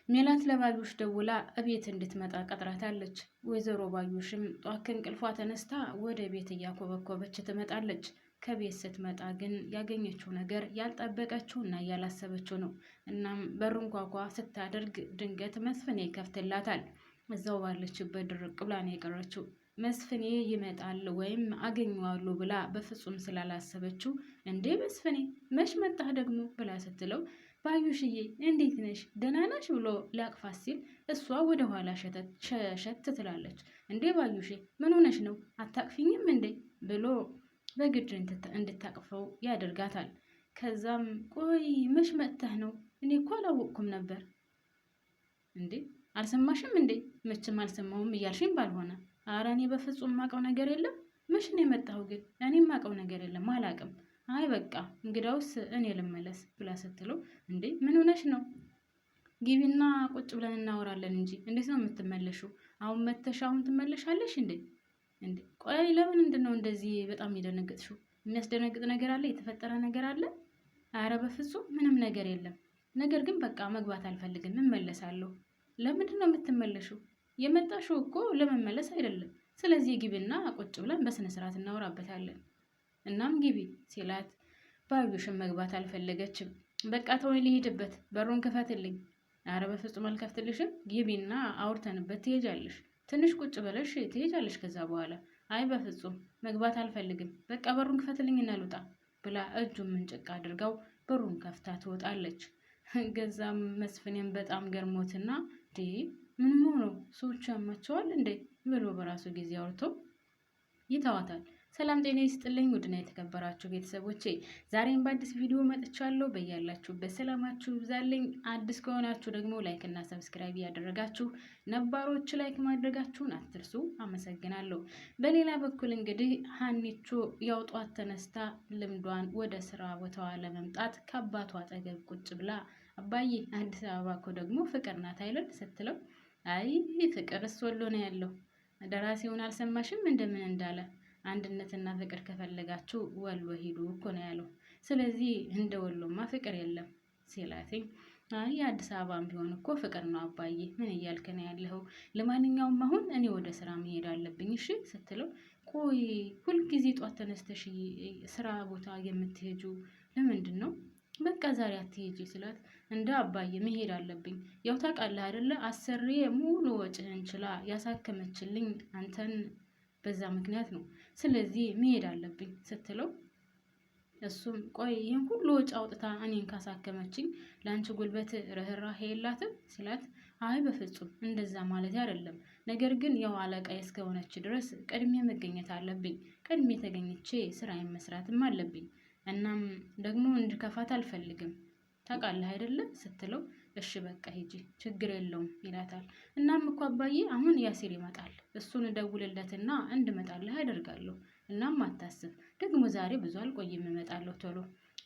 ሜላት ለባዩሽ ደውላ እቤት እንድትመጣ ቀጥራታለች። ወይዘሮ ባዩሽም ጧት ከእንቅልፏ ተነስታ ወደ ቤት እያኮበኮበች ትመጣለች። ከቤት ስትመጣ ግን ያገኘችው ነገር ያልጠበቀችው እና ያላሰበችው ነው። እናም በሩን ኳኳ ስታደርግ ድንገት መስፍኔ ይከፍትላታል። እዛው ባለችበት ድርቅ ብላ ነው የቀረችው። መስፍኔ ይመጣል ወይም አገኘዋለሁ ብላ በፍጹም ስላላሰበችው እንዴ መስፍኔ መች መጣህ ደግሞ ብላ ስትለው ባዩሽዬ እንዴት ነሽ ደህና ነሽ ብሎ ሊያቅፋት ሲል እሷ ወደ ኋላ ሸሸት ትላለች። እንዴ ባዩሽ ምን ሆነሽ ነው አታቅፊኝም እንዴ ብሎ በግድ እንድታቅፈው ያደርጋታል። ከዛም ቆይ መች መጥተህ ነው እኔ እኮ አላወቅኩም ነበር። እንዴ አልሰማሽም እንዴ መችም አልሰማሁም እያልሽኝ ባልሆነ አረ እኔ በፍጹም ማቀው ነገር የለም። መች ነው የመጣሁ ግን እኔም ማቀው ነገር የለም አላቅም። አይ በቃ እንግዳውስ እኔ ልመለስ ብላ ስትለው እንዴ ምን ሆነሽ ነው? ግቢና ቁጭ ብለን እናወራለን እንጂ እንዴት ነው የምትመለሺው? አሁን መተሽ አሁን ትመለሻለሽ እንዴ? እንዴ ቆይ ለምንድን ነው እንደዚህ በጣም የደነገጥሽው? የሚያስደነግጥ ነገር አለ? የተፈጠረ ነገር አለ? አረ በፍጹም ምንም ነገር የለም። ነገር ግን በቃ መግባት አልፈልግም እመለሳለሁ። ለምንድን ነው የምትመለሺው? የመጣሽው እኮ ለመመለስ አይደለም። ስለዚህ ግቢና ቁጭ ብለን በስነ ስርዓት እናወራበታለን። እናም ግቢ ሲላት ባዩሽን መግባት አልፈለገችም። በቃ ተወኝ ልሂድበት፣ በሩን ክፈትልኝ። አረ በፍጹም አልከፍትልሽም፣ ግቢና አውርተንበት ትሄጃለሽ። ትንሽ ቁጭ ብለሽ ትሄጃለሽ ከዛ በኋላ። አይ በፍጹም መግባት አልፈልግም፣ በቃ በሩን ክፈትልኝና ልውጣ ብላ እጁን ምንጭቅ አድርጋው በሩን ከፍታ ትወጣለች። ገዛም መስፍኔም በጣም ገርሞትና ምን ሆኖ ሰዎቹ ያማቸዋል እንዴ ብሎ በራሱ ጊዜ አውርቶ ይተዋታል። ሰላም ጤና ይስጥልኝ ውድና የተከበራችሁ ቤተሰቦቼ ዛሬም በአዲስ ቪዲዮ መጥቻለሁ። በያላችሁበት ሰላማችሁ ይብዛልኝ። አዲስ ከሆናችሁ ደግሞ ላይክ እና ሰብስክራይብ ያደረጋችሁ ነባሮች ላይክ ማድረጋችሁን አትርሱ። አመሰግናለሁ። በሌላ በኩል እንግዲህ ሀኒቾ ያውጧት ተነስታ ልምዷን ወደ ስራ ቦታዋ ለመምጣት ከአባቷ አጠገብ ቁጭ ብላ አባዬ አዲስ አበባ እኮ ደግሞ ፍቅር ናት አይደል ስትለው አይ ፍቅር ወሎ ነው ያለው ደራሲውን አልሰማሽም እንደምን እንዳለ አንድነትና ፍቅር ከፈለጋችሁ ወሎ ሂዱ እኮ ነው ያለው። ስለዚህ እንደ ወሎማ ፍቅር የለም ሲላትኝ አይ አዲስ አበባም ቢሆን እኮ ፍቅር ነው አባዬ ምን እያልክ ነው ያለኸው? ለማንኛውም አሁን እኔ ወደ ስራ መሄድ አለብኝ እሺ ስትለው ቆይ ሁልጊዜ ጧት ተነስተሽ ስራ ቦታ የምትሄጁ ለምንድን ነው? በቃ ዛሬ አትሄጂ ስላት እንደ አባዬ መሄድ አለብኝ። ያው ታውቃለህ አይደለ አሰሬ ሙሉ ወጪህን ችላ ያሳከመችልኝ አንተን በዛ ምክንያት ነው። ስለዚህ መሄድ አለብኝ ስትለው እሱም ቆይ ይህን ሁሉ ወጪ አውጥታ እኔን ካሳከመችኝ ለአንቺ ጉልበት ርህራሄ የላትም ሲላት አይ በፍጹም እንደዛ ማለት አይደለም። ነገር ግን ያው አለቃዬ እስከሆነች ድረስ ቀድሜ መገኘት አለብኝ። ቀድሜ ተገኝቼ ስራዬን መስራትም አለብኝ። እናም ደግሞ እንድከፋት አልፈልግም ታውቃለህ አይደለ ስትለው እሺ በቃ ሂጂ ችግር የለውም ይላታል። እናም እኮ አባዬ አሁን ያሲር ይመጣል እሱን እደውልለትና እንድመጣልህ አደርጋለሁ። እናም አታስብ ደግሞ ዛሬ ብዙ አልቆይም እመጣለሁ ቶሎ።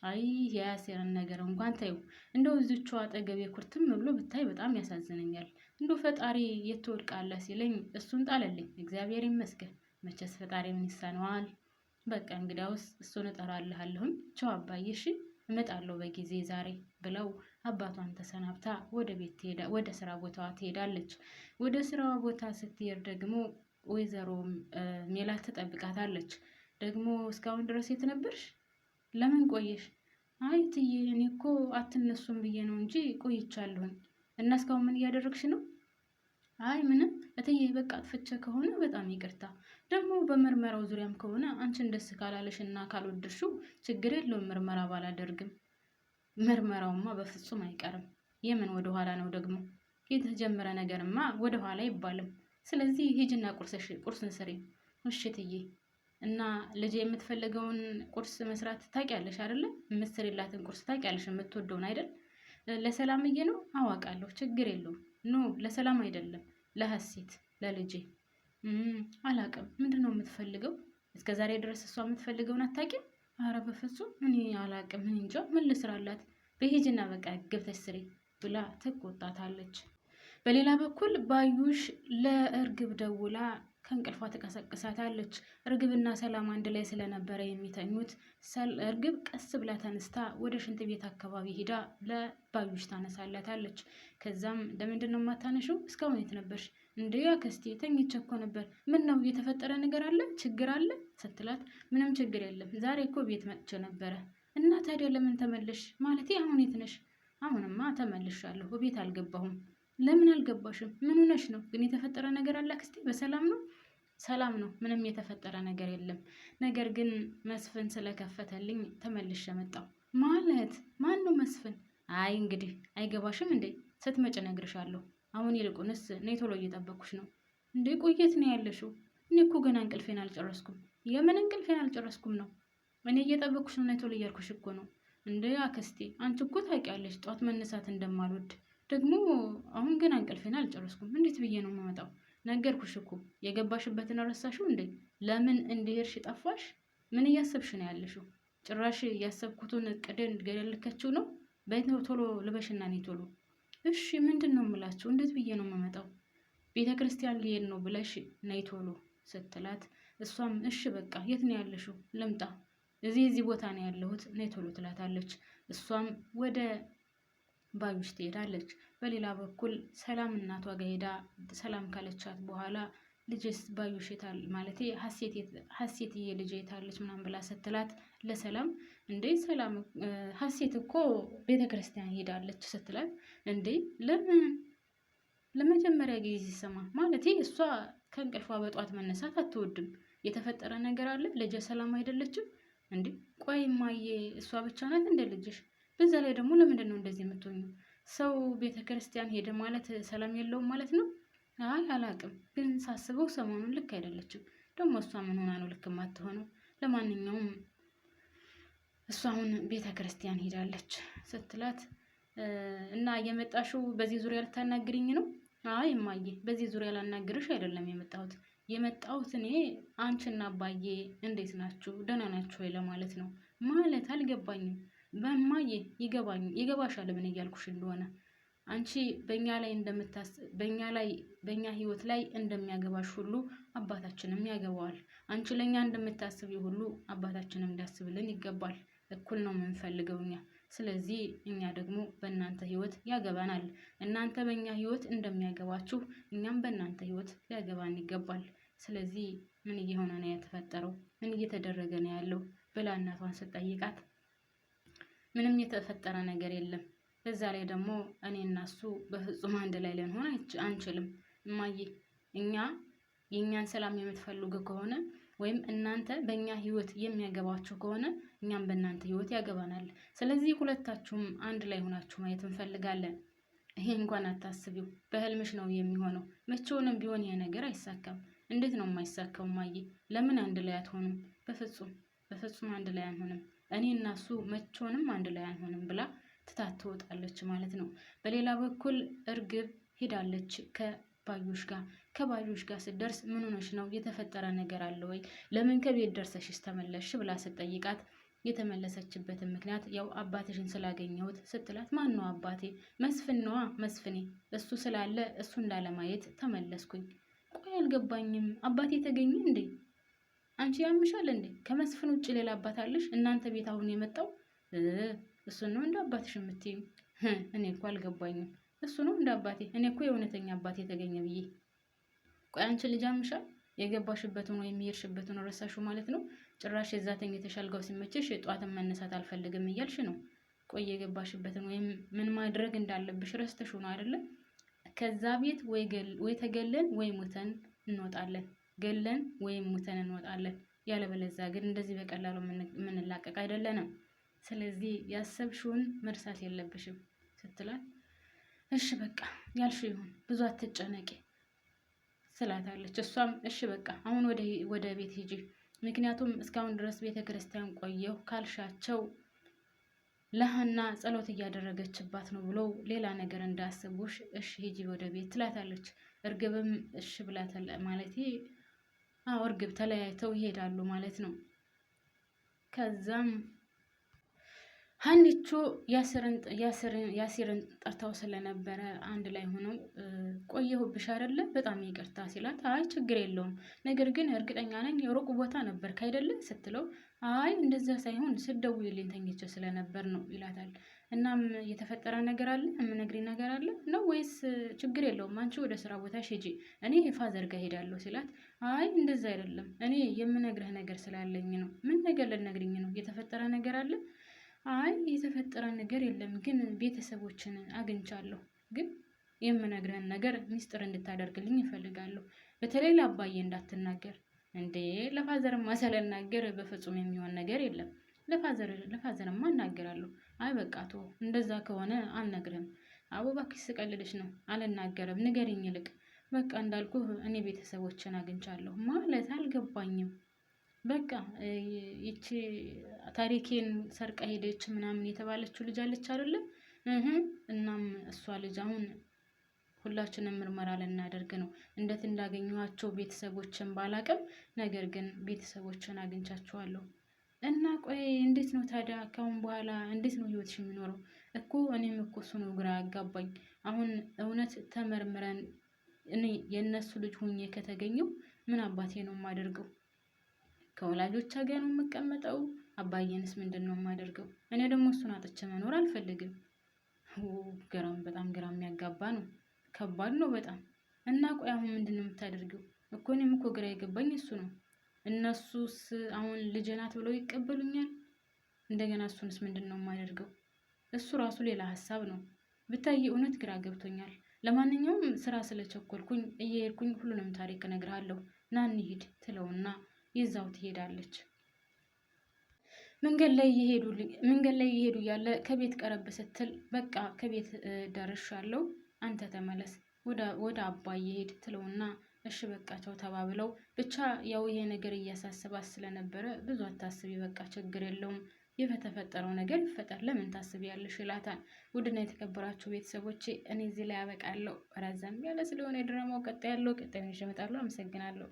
አይ የያሲርን ነገር እንኳን ታዩ እንደው እዚቹ አጠገቤ ኩርትም ብሎ ብታይ በጣም ያሳዝነኛል። እንደው ፈጣሪ የት ትወድቃለህ ሲለኝ እሱን ጣለልኝ እግዚአብሔር ይመስገን። መቼስ ፈጣሪ ምን ይሳነዋል? በቃ እንግዳውስ እሱን እጠራልሃለሁኝ ቻው አባዬ እሺ እመጣለሁ በጊዜ ዛሬ ብለው አባቷን ተሰናብታ ወደ ስራ ቦታዋ ትሄዳለች። ወደ ስራዋ ቦታ ስትሄድ ደግሞ ወይዘሮ ሜላት ትጠብቃታለች። ደግሞ እስካሁን ድረስ የት ነበርሽ? ለምን ቆየሽ? አይ እትዬ እኔ እኮ አትነሱም ብዬ ነው እንጂ ቆይቻለሁኝ። እና እስካሁን ምን እያደረግሽ ነው? አይ ምንም እትዬ በቃ አጥፍቼ ከሆነ በጣም ይቅርታ። ደግሞ በምርመራው ዙሪያም ከሆነ አንቺን ደስ ካላለሽ እና ካልወደድሽው ችግር የለውም ምርመራ ባላደርግም። ምርመራውማ በፍጹም አይቀርም። የምን ወደ ኋላ ነው ደግሞ? የተጀመረ ነገርማ ወደ ኋላ አይባልም። ስለዚህ ሂጂና ቁርስን ስሪ። እሺ እትዬ። እና ልጄ የምትፈልገውን ቁርስ መስራት ታውቂያለሽ አይደለ? የምትሰሪላትን ቁርስ ታውቂያለሽ የምትወደውን አይደል? ለሰላምዬ ነው አዋቃለሁ ችግር የለውም። ኖ ለሰላም አይደለም ለሀሴት ለልጄ። አላቅም ምንድነው የምትፈልገው? እስከ ዛሬ ድረስ እሷ የምትፈልገውን አታውቂም? አረ በፍጹም እኔ አላቅም ምን እንጃ ምን ልስራላት? በሂጂና በቃ ገብተሽ ስሪ ብላ ትቆጣታለች። በሌላ በኩል ባዩሽ ለእርግብ ደውላ ከእንቅልፏ ትቀሰቅሳታለች። እርግብና ሰላም አንድ ላይ ስለነበረ የሚተኙት እርግብ ቀስ ብላ ተነስታ ወደ ሽንት ቤት አካባቢ ሂዳ ለባዩሽ ታነሳላታለች። ከዛም ለምንድን ነው የማታነሺው? እስካሁን የት ነበርሽ? እንዴ አክስቴ ተኝቼ እኮ ነበር። ምን ነው የተፈጠረ ነገር አለ? ችግር አለ ስትላት፣ ምንም ችግር የለም ዛሬ እኮ ቤት መጥቼ ነበረ። እና ታዲያ ለምን ተመለሽ? ማለቴ አሁን የት ነሽ? አሁንማ ተመልሻለሁ፣ ቤት አልገባሁም። ለምን አልገባሽም? ምን ሆነሽ ነው? ግን የተፈጠረ ነገር አለ አክስቴ? በሰላም ነው? ሰላም ነው፣ ምንም የተፈጠረ ነገር የለም። ነገር ግን መስፍን ስለከፈተልኝ ተመልሼ መጣሁ። ማለት ማን ነው መስፍን? አይ እንግዲህ አይገባሽም እንዴ? ስትመጭ እነግርሻለሁ። አሁን ይልቁንስ ነይ ቶሎ እየጠበኩሽ ነው። እንዴ ቆየት ነው ያለሽው? እኔ እኮ ገና እንቅልፌን አልጨረስኩም። የምን እንቅልፌን አልጨረስኩም ነው? እኔ እየጠበኩሽ ነው፣ ነይ ቶሎ እያልኩሽ እኮ ነው። እንዴ አክስቴ አንቺ እኮ ታውቂያለሽ ጠዋት መነሳት እንደማልወድ። ደግሞ አሁን ገና እንቅልፌን አልጨረስኩም። እንዴት ብዬ ነው የማመጣው? ነገርኩሽ እኮ። የገባሽበትን ረሳሽው እንዴ? ለምን እንደሄድሽ ጠፋሽ? ምን እያሰብሽ ነው ያለሽው? ጭራሽ ያሰብኩትን እቅድን ገደልከችው ነው። በይ ቶሎ ልበሽና ነይ ቶሎ። እሺ ምንድን ነው የምላችሁ? እንዴት ብዬ ነው የማመጣው? ቤተ ክርስቲያን ሊሄድ ነው ብለሽ ነይ ቶሎ ስትላት፣ እሷም እሺ በቃ የት ነው ያለሽው? ልምጣ? እዚህ ቦታ ነው ያለሁት፣ ነይ ቶሎ ትላታለች። እሷም ወደ ባዩሽ ትሄዳለች። በሌላ በኩል ሰላም እናቷ ጋር ሄዳ ሰላም ካለቻት በኋላ ልጅስ ባዩሽ የታል ማለቴ ሀሴትዬ ልጅ የታለች ምናምን ብላ ስትላት፣ ለሰላም እንዴ ሰላም ሀሴት እኮ ቤተ ክርስቲያን ሄዳለች ስትላት፣ እንዴ ለምን? ለመጀመሪያ ጊዜ ሲሰማ ማለቴ እሷ ከእንቅልፏ በጧት መነሳት አትወድም። የተፈጠረ ነገር አለ? ልጅ ሰላም አይደለችም እንዴ? ቆይ ማየ እሷ ብቻ ናት እንደ ልጅሽ? በዛ ላይ ደግሞ ለምንድን ነው እንደዚህ የምትሆኙ? ሰው ቤተ ክርስቲያን ሄደ ማለት ሰላም የለውም ማለት ነው? አይ አላቅም፣ ግን ሳስበው ሰሞኑን ልክ አይደለችም። ደግሞ እሷ ምን ሆና ነው ልክ የማትሆነው? ለማንኛውም እሷ አሁን ቤተ ክርስቲያን ሄዳለች ስትላት፣ እና የመጣሽው በዚህ ዙሪያ ልታናግሪኝ ነው? አይ እማዬ በዚህ ዙሪያ ላናግርሽ አይደለም የመጣሁት እኔ አንቺና አባዬ እንዴት ናችሁ? ደህና ናችሁ ወይ ለማለት ነው። ማለት አልገባኝም። በማዬ ይገባሻል ምን እያልኩሽ እንደሆነ። አንቺ በእኛ ህይወት ላይ እንደሚያገባሽ ሁሉ አባታችንም ያገባዋል። አንቺ ለእኛ እንደምታስብ ሁሉ አባታችንም እንዲያስብልን ይገባል። እኩል ነው የምንፈልገው እኛ። ስለዚህ እኛ ደግሞ በእናንተ ህይወት ያገባናል። እናንተ በእኛ ህይወት እንደሚያገባችሁ እኛም በእናንተ ህይወት ሊያገባን ይገባል። ስለዚህ ምን እየሆነ ነው የተፈጠረው? ምን እየተደረገ ነው ያለው ብላ እናቷን ስትጠይቃት፣ ምንም የተፈጠረ ነገር የለም። በዛ ላይ ደግሞ እኔ እና እሱ በፍጹም አንድ ላይ ልንሆን አንችልም። እማዬ የእኛን ሰላም የምትፈልጉ ከሆነ ወይም እናንተ በእኛ ህይወት የሚያገባችሁ ከሆነ እኛም በእናንተ ህይወት ያገባናል። ስለዚህ ሁለታችሁም አንድ ላይ ሆናችሁ ማየት እንፈልጋለን። ይሄ እንኳን አታስቢው፣ በህልምሽ ነው የሚሆነው። መቼውንም ቢሆን ይሄ ነገር አይሳካም። እንዴት ነው የማይሳካው እማዬ? ለምን አንድ ላይ አትሆኑም? በፍጹም አንድ ላይ አንሆንም። እኔ እና እሱ መቼውንም አንድ ላይ አንሆንም ብላ ትታት ትወጣለች ማለት ነው። በሌላ በኩል እርግብ ሄዳለች ከባዩሽ ጋር ስትደርስ፣ ምን ሆነሽ ነው? የተፈጠረ ነገር አለ ወይ? ለምን ከቤት ደርሰሽስ ተመለስሽ? ብላ ስትጠይቃት የተመለሰችበትን ምክንያት ያው አባትሽን ስላገኘሁት ስትላት፣ ማን ነው አባቴ? መስፍን ነዋ፣ መስፍኔ። እሱ ስላለ እሱ እንዳለማየት ተመለስኩኝ። ቆይ አልገባኝም፣ አባቴ ተገኘ እንዴ? አንቺ ያምሻል እንዴ? ከመስፍን ውጭ ሌላ አባት አለሽ? እናንተ ቤት አሁን የመጣው እሱ ነው እንደ አባትሽ የምትይኝ? እኔ እኮ አልገባኝም። እሱ ነው እንደ አባቴ? እኔ እኮ የእውነተኛ አባቴ ተገኘ ብዬ። ቆይ አንቺ ልጅ አምሻል? የገባሽበትን ወይም የሄድሽበትን ረሳሹ ማለት ነው? ጭራሽ የዛ ተኝተሽ አልጋው ሲመችሽ ጧትን መነሳት አልፈልግም እያልሽ ነው። ቆይ የገባሽበትን ወይም ምን ማድረግ እንዳለብሽ ረስተሽ ነው አይደለ? ከዛ ቤት ወይ ተገለን ወይ ሙተን እንወጣለን። ገለን ወይም ሙተን እንወጣለን። ያለበለዚያ ግን እንደዚህ በቀላሉ የምንላቀቅ አይደለንም። ስለዚህ ያሰብሽውን መርሳት የለብሽም ስትላት፣ እሺ በቃ ያልሽው ይሁን ብዙ አትጨነቂ ስላታለች። እሷም እሺ በቃ አሁን ወደ ቤት ሂጂ፣ ምክንያቱም እስካሁን ድረስ ቤተ ክርስቲያን ቆየሁ ካልሻቸው ለሀና ጸሎት እያደረገችባት ነው ብለው ሌላ ነገር እንዳያስቡሽ፣ እሺ ሂጂ ወደ ቤት ትላታለች። እርግብም እሺ ብላታል ማለት እርግብ ተለያይተው ይሄዳሉ ማለት ነው። ከዛም ሀኒቾ ያሲርን ጠርታው ስለነበረ አንድ ላይ ሆነው ቆየሁብሽ አይደለ በጣም ይቅርታ ሲላት፣ አይ ችግር የለውም ነገር ግን እርግጠኛ ነኝ የሩቅ ቦታ ነበርክ አይደለ ስትለው፣ አይ እንደዛ ሳይሆን ስትደውይልኝ ተኝቼ ስለነበር ነው ይላታል። እናም የተፈጠረ ነገር አለ የምነግሪኝ ነገር አለ ነው ወይስ? ችግር የለውም አንቺ ወደ ስራ ቦታሽ ሂጂ እኔ ፋዘር ጋር ሄዳለሁ ሲላት፣ አይ እንደዛ አይደለም እኔ የምነግርህ ነገር ስላለኝ ነው። ምን ነገር ልነግሪኝ ነው? የተፈጠረ ነገር አለ? አይ የተፈጠረ ነገር የለም ግን ቤተሰቦችን አግኝቻለሁ። ግን የምነግርህን ነገር ሚስጥር እንድታደርግልኝ ይፈልጋለሁ። በተለይ ለአባዬ እንዳትናገር። እንዴ ለፋዘርማ ሳልናገር በፍጹም የሚሆን ነገር የለም። ለፋዘርማ እናገራለሁ። አይ በቃ ተወው፣ እንደዛ ከሆነ አልነግርህም። አቦ እባክሽ ስቀልድሽ ነው፣ አልናገርም። ንገሪኝ ይልቅ። በቃ እንዳልኩህ እኔ ቤተሰቦችን አግኝቻለሁ። ማለት አልገባኝም። በቃ ይቺ ታሪኬን ሰርቃ ሄደች ምናምን የተባለችው ልጅ አለች አይደለ? እናም እሷ ልጅ አሁን ሁላችንም ምርመራ ልናደርግ ነው። እንዴት እንዳገኘኋቸው ቤተሰቦችን ባላቅም፣ ነገር ግን ቤተሰቦችን አግኝቻቸዋለሁ። እና ቆይ እንዴት ነው ታዲያ ካሁን በኋላ እንዴት ነው ህይወትሽ የሚኖረው? እኮ እኔም እኮ እሱ ነው ግራ ያጋባኝ። አሁን እውነት ተመርምረን እኔ የእነሱ ልጅ ሁኜ ከተገኘው ምን አባቴ ነው የማደርገው? ከወላጆች ጋር ነው የምቀመጠው? አባዬንስ ምንድን ነው የማደርገው? እኔ ደግሞ እሱን አጥቼ መኖር አልፈልግም። በጣም ግራ የሚያጋባ ነው። ከባድ ነው በጣም። እና ቆይ አሁን ምንድን ነው የምታደርገው? እኮ እኔም እኮ ግራ የገባኝ እሱ ነው። እነሱስ አሁን ልጄ ናት ብለው ይቀበሉኛል? እንደገና እሱንስ ምንድን ነው የማደርገው? እሱ ራሱ ሌላ ሀሳብ ነው። ብታይ እውነት ግራ ገብቶኛል። ለማንኛውም ስራ ስለቸኮልኩኝ እየሄድኩኝ ሁሉንም ታሪክ እነግርሃለሁ፣ ና እንሂድ ትለውና ይዛው ትሄዳለች። መንገድ ላይ እየሄዱ እያለ ከቤት ቀረብ ስትል፣ በቃ ከቤት ደርሻለሁ አንተ ተመለስ ወደ አባዬ ሄድ ትለውና እሺ በቃቸው ተባብለው፣ ብቻ ያው ይሄ ነገር እያሳስባት ስለነበረ ብዙ አታስቢ በቃ ችግር የለውም የተፈጠረው ነገር ይፈጠር ለምን ታስቢያለሽ ይላታል። ውድና የተከበራችሁ ቤተሰቦቼ እኔ እዚህ ላይ አበቃለሁ። ረዘም ያለ ስለሆነ የድራማው ቀጣይ ያለው ይዤ እመጣለሁ። አመሰግናለሁ።